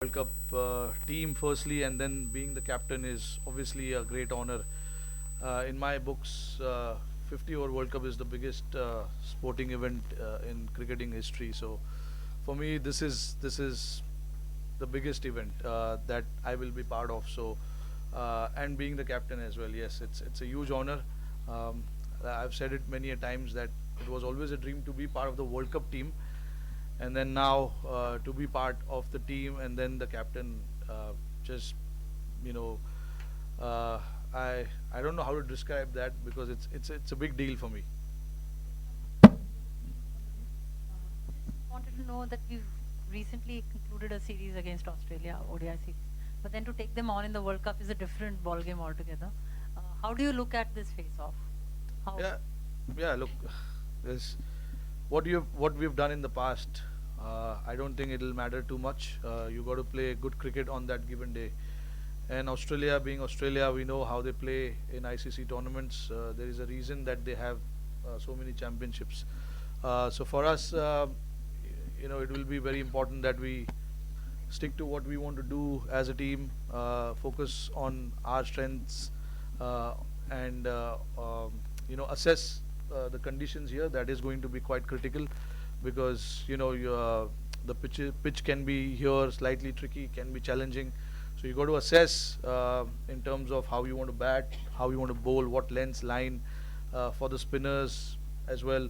World Cup team firstly, and then being the captain is obviously a great honor. In my books, 50 over World Cup is the biggest sporting event in cricketing history. So for me, this is the biggest event that I will be part of. So and being the captain as well, yes, it's a huge honor. Um, I've said it many a times that it was always a dream to be part of the World Cup team, and then now to be part of the team and then the captain, just you know uh, I don't know how to describe that because it's a big deal for me. Just wanted to know that we've recently concluded a series against Australia, ODI series, but then to take them on in the World Cup is a different ball game altogether. How do you look at this face-off? How? Yeah, yeah. Look, this what we've done in the past. I don't think it'll matter too much. You got to play good cricket on that given day. And Australia, being Australia, we know how they play in ICC tournaments. There is a reason that they have so many championships. So for us, it will be very important that we stick to what we want to do as a team, focus on our strengths, and assess the conditions here. That is going to be quite critical because the pitch can be here slightly tricky, can be challenging. So you got to assess in terms of how you want to bat, how you want to bowl, what length, line for the spinners as well.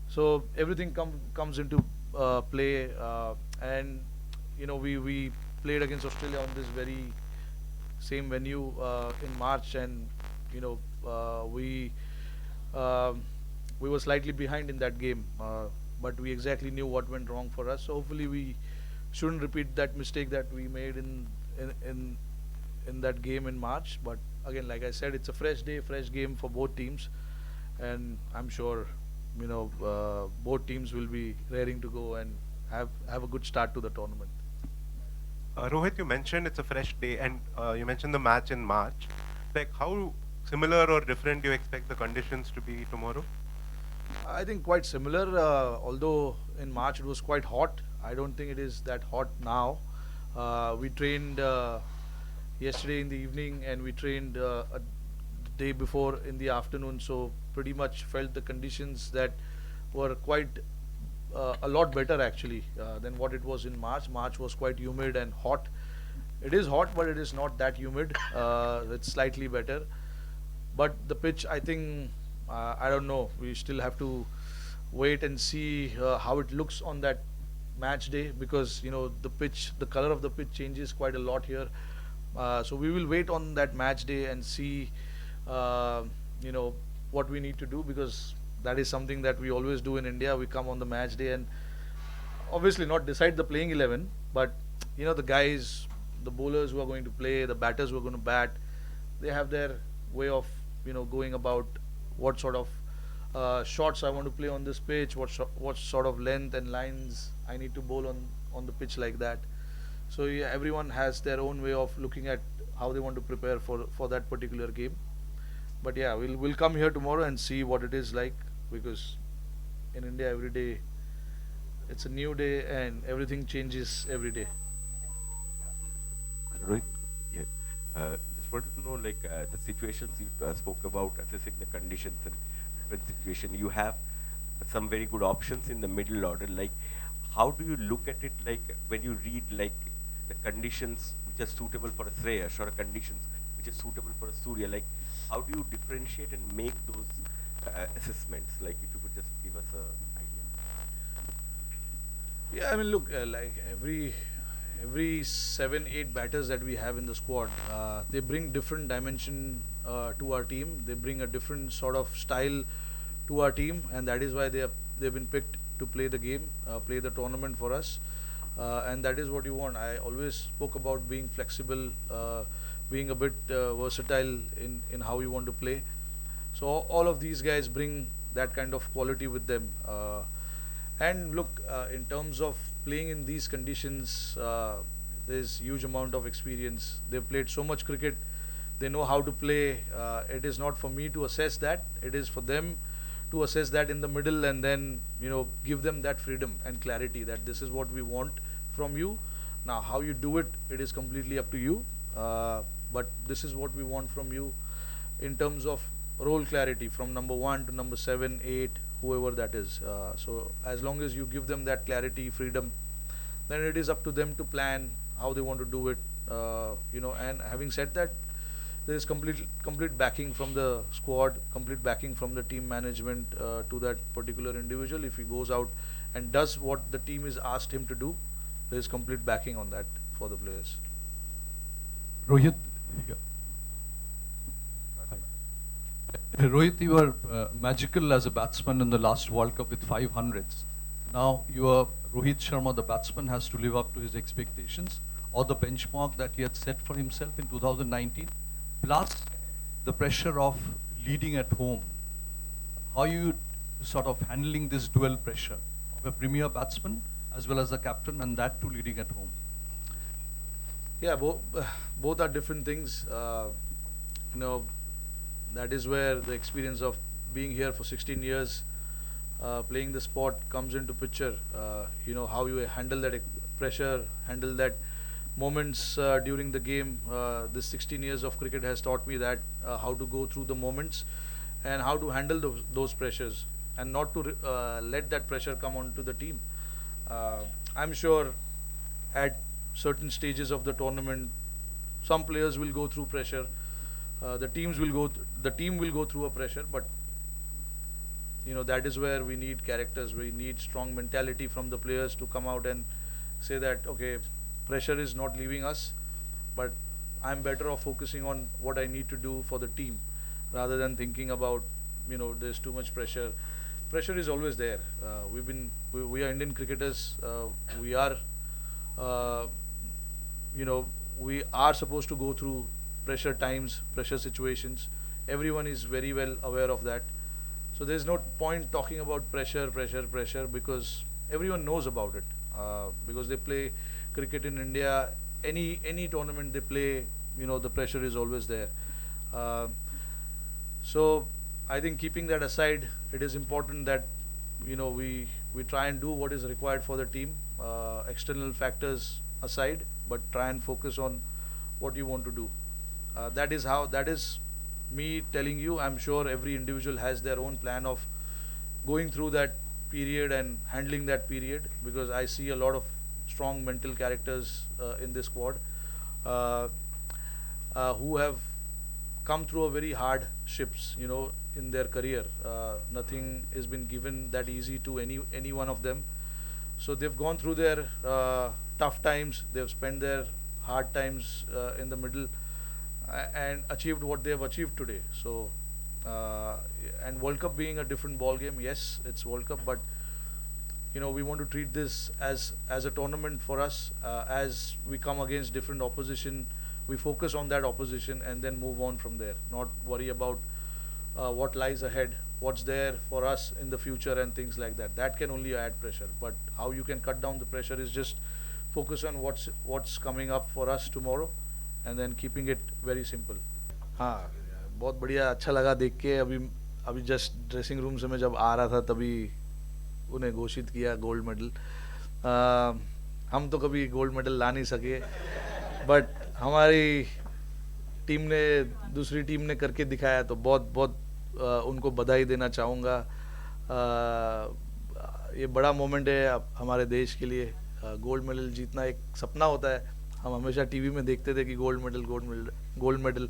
So everything comes into play, and we played against Australia on this very same venue in March, and you know um we were slightly behind in that game, but we exactly knew what went wrong for us. So hopefully we shouldn't repeat that mistake that we made in in, in that game in March. But again, like I said, it's a fresh day, fresh game for both teams, and I'm sure both teams will be raring to go and have a good start to the tournament. Rohit, you mentioned it's a fresh day, and you mentioned the match in March. Like, how similar or different do you expect the conditions to be tomorrow? I think quite similar, although in March it was quite hot. I don't think it is that hot now. We trained yesterday in the evening, and we trained the day before in the afternoon, so pretty much felt the conditions that were quite a lot better actually than what it was in March. March was quite humid and hot. It is hot, but it is not that humid. It's slightly better. But the pitch, I think, I don't know. We still have to wait and see how it looks on that match day because the pitch, the color of the pitch changes quite a lot here. So we will wait on that match day and see, uh, you know, what we need to do because that is something that we always do in India. We come on the match day and obviously not decide the playing 11, but the guys, the bowlers who are going to play, the batters who are going to bat, they have their way of going about what sort of shots I want to play on this pitch, what sort of length and lines I need to bowl on the pitch like that. So yeah, everyone has their own way of looking at how they want to prepare for that particular game. But yeah, we'll come here tomorrow and see what it is like because in India every day it's a new day and everything changes every day. Rohit, yeah. Just wanted to know, like, the situations you spoke about, assessing the conditions and different situation. You have some very good options in the middle order. Like, how do you look at it? Like, when you read like the conditions which are suitable for a Shreyas or conditions which are suitable for a Surya. Like, how do you differentiate and make those assessments? Like, if you could just give us a idea. Yeah, I mean, look, like every 7 8 batters that we have in the squad, they bring different dimension to our team. They bring a different sort of style to our team, and that is why they've been picked to play the game, play the tournament for us, and that is what you want. I always spoke about being flexible, being a bit versatile in how you want to play. So all of these guys bring that kind of quality with them. And look, in terms of playing in these conditions, there's huge amount of experience. They've played so much cricket. They know how to play. It is not for me to assess that. It is for them to assess that in the middle and then give them that freedom and clarity that this is what we want from you. Now, how you do it, it is completely up to you. But this is what we want from you in terms of role clarity from number 1 to number 7, 8, whoever that is. So as long as you give them that clarity, freedom, then it is up to them to plan how they want to do it. And having said that, there is complete backing from the squad, complete backing from the team management to that particular individual. If he goes out and does what the team is asked him to do, there is complete backing on that for the players. Rohit, yeah. Rohit, you were magical as a batsman in the last World Cup with 500s. Now Rohit Sharma, the batsman, has to live up to his expectations or the benchmark that he had set for himself in 2019, plus the pressure of leading at home. How are you sort of handling this dual pressure of a premier batsman as well as the captain, and that too leading at home? Yeah, both are different things. That is where the experience of being here for 16 years, playing the sport comes into picture. How you handle that pressure, handle that moments during the game. This 16 years of cricket has taught me that how to go through the moments and how to handle those pressures and not to let that pressure come onto the team. I'm sure at certain stages of the tournament, some players will go through pressure. The team will go through a pressure, but that is where we need characters. We need strong mentality from the players to come out and say that, okay, pressure is not leaving us, but I'm better off focusing on what I need to do for the team rather than thinking about there's too much pressure. Pressure is always there. We are Indian cricketers. We are supposed to go through pressure times, pressure situations. Everyone is very well aware of that. So there's no point talking about pressure, because everyone knows about it. Because they play cricket in India, any tournament they play, the pressure is always there. So I think keeping that aside, it is important that we try and do what is required for the team, external factors aside, but try and focus on what you want to do. That is me telling you. I'm sure every individual has their own plan of going through that period and handling that period, because I see a lot of strong mental characters in this squad who have come through a very hardships in their career. Nothing has been given that easy to any one of them. So they've gone through their tough times, they've spent their hard times in the middle, and achieved what they have achieved today. So and World Cup being a different ball game, yes, it's World Cup, but we want to treat this as a tournament for us. As we come against different opposition, we focus on that opposition and then move on from there, not worry about what lies ahead, what's there for us in the future and things like that. That can only add pressure, but how you can cut down the pressure is just focus on what's coming up for us tomorrow and then keeping it very simple. हाँ, बहुत बढ़िया, अच्छा लगा देख के. अभी just dressing room से मैं जब आ रहा था तभी उन्हें घोषित किया गोल्ड मेडल. हम तो कभी गोल्ड मेडल ला नहीं सके, बट हमारी टीम ने, दूसरी टीम ने करके दिखाया, तो बहुत बहुत उनको बधाई देना चाहूँगा. ये बड़ा मोमेंट है हमारे देश के लिए. गोल्ड मेडल जीतना एक सपना होता है. हम हमेशा टीवी में देखते थे कि गोल्ड मेडल.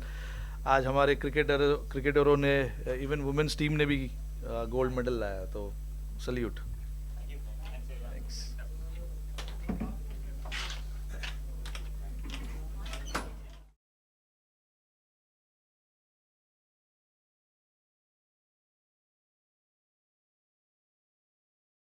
आज हमारे क्रिकेटरों ने, इवन वुमेन्स टीम ने भी गोल्ड मेडल लाया, तो सल्यूट.